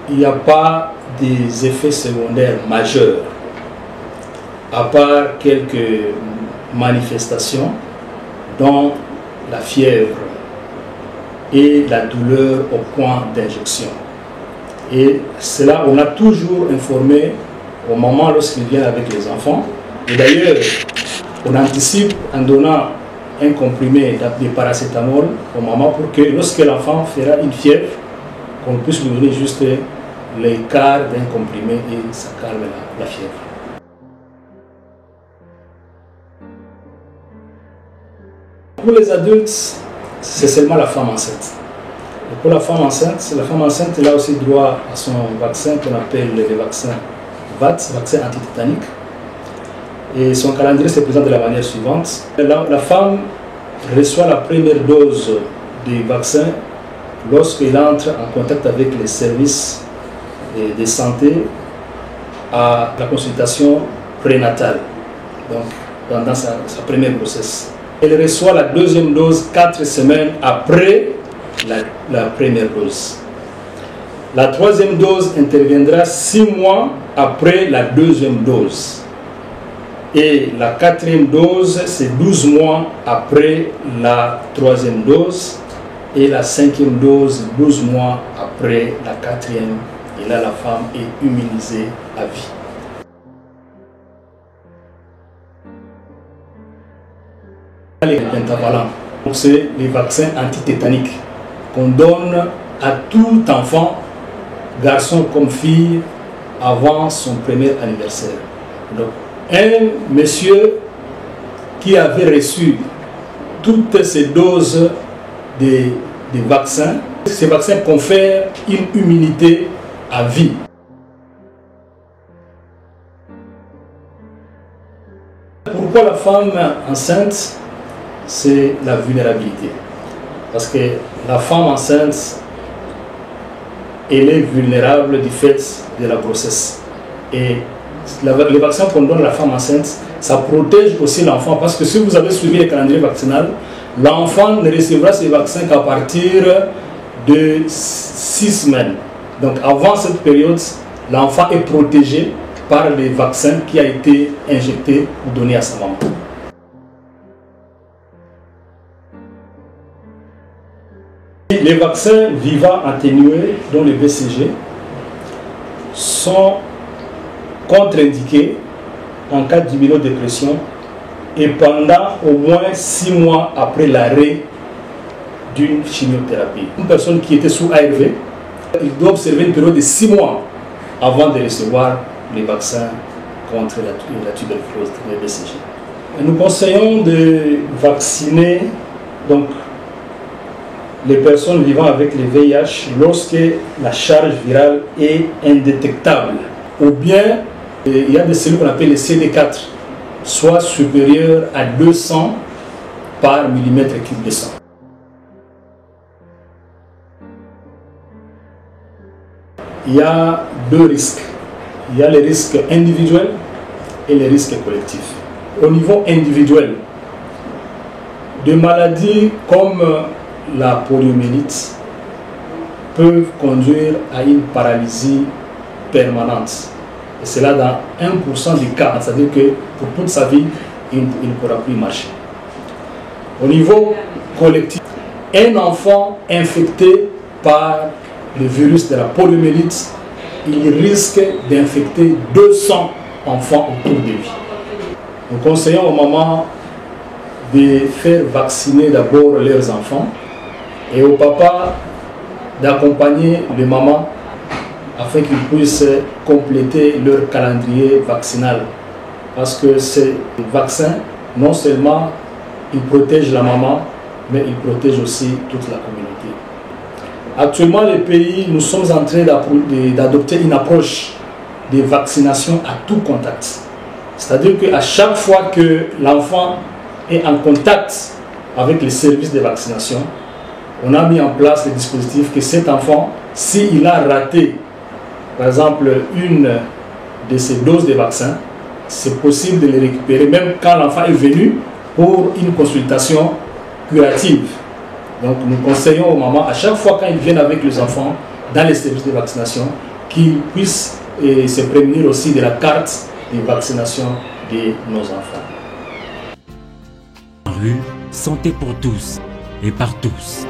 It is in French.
il n'y a pas des effets secondaires majeurs, à part quelques manifestations dont la fièvre et la douleur au point d'injection. Et cela, on a toujours informé aux mamans lorsqu'ils viennent avec les enfants. Et d'ailleurs, on anticipe en donnant un comprimé de paracétamol aux mamans pour que lorsque l'enfant fera une fièvre, qu'on puisse lui donner juste les quarts d'un comprimé et ça calme la fièvre. Pour les adultes, c'est seulement la femme enceinte. Et pour la femme enceinte, elle a aussi droit à son vaccin qu'on appelle le vaccin VAT, vaccin antitétanique. Et son calendrier se présente de la manière suivante. La femme reçoit la première dose du vaccin lorsqu'elle entre en contact avec les services de santé à la consultation prénatale, donc pendant sa première grossesse. Elle reçoit la deuxième dose 4 semaines après la première dose. La troisième dose interviendra 6 mois après la deuxième dose. Et la quatrième dose, c'est 12 mois après la troisième dose. Et la cinquième dose, 12 mois après la quatrième. Et là, la femme est immunisée à vie. Les pentavalents, c'est les vaccins antitétaniques qu'on donne à tout enfant, garçon comme fille, avant son premier anniversaire. Donc, un monsieur qui avait reçu toutes ces doses de vaccins, ces vaccins confèrent une immunité à vie. Pourquoi la femme enceinte? C'est la vulnérabilité. Parce que la femme enceinte, elle est vulnérable du fait de la grossesse. Et les vaccins qu'on donne à la femme enceinte, ça protège aussi l'enfant. Parce que si vous avez suivi le calendrier vaccinal, l'enfant ne recevra ces vaccins qu'à partir de 6 semaines. Donc avant cette période, l'enfant est protégé par les vaccins qui a été injecté ou donné à sa maman. Les vaccins vivants atténués, dont les BCG, sont contre-indiqués en cas d'immunodépression et pendant au moins 6 mois après l'arrêt d'une chimiothérapie. Une personne qui était sous ARV, il doit observer une période de 6 mois avant de recevoir les vaccins contre la tuberculose, les BCG. Et nous conseillons de vacciner donc les personnes vivant avec le VIH lorsque la charge virale est indétectable. Ou bien, il y a des cellules qu'on appelle les CD4, soit supérieures à 200 par millimètre cube de sang. Il y a 2 risques. Il y a les risques individuels et les risques collectifs. Au niveau individuel, des maladies comme la poliomyélite peuvent conduire à une paralysie permanente. Et cela dans 1% des cas, c'est-à-dire que pour toute sa vie, il ne pourra plus marcher. Au niveau collectif, un enfant infecté par le virus de la poliomyélite, il risque d'infecter 200 enfants autour de lui. Nous conseillons aux mamans de faire vacciner d'abord leurs enfants et aux papas d'accompagner les mamans afin qu'ils puissent compléter leur calendrier vaccinal. Parce que ces vaccins, non seulement ils protègent la maman, mais ils protègent aussi toute la communauté. Actuellement, les pays, nous sommes en train d'adopter une approche de vaccination à tout contact. C'est-à-dire qu'à chaque fois que l'enfant est en contact avec les services de vaccination, on a mis en place le dispositif que cet enfant, s'il a raté, par exemple, une de ces doses de vaccin, c'est possible de les récupérer, même quand l'enfant est venu pour une consultation curative. Donc nous conseillons aux mamans, à chaque fois quand ils viennent avec les enfants dans les services de vaccination, qu'ils puissent se prémunir aussi de la carte de vaccination de nos enfants. Rue, santé pour tous et par tous.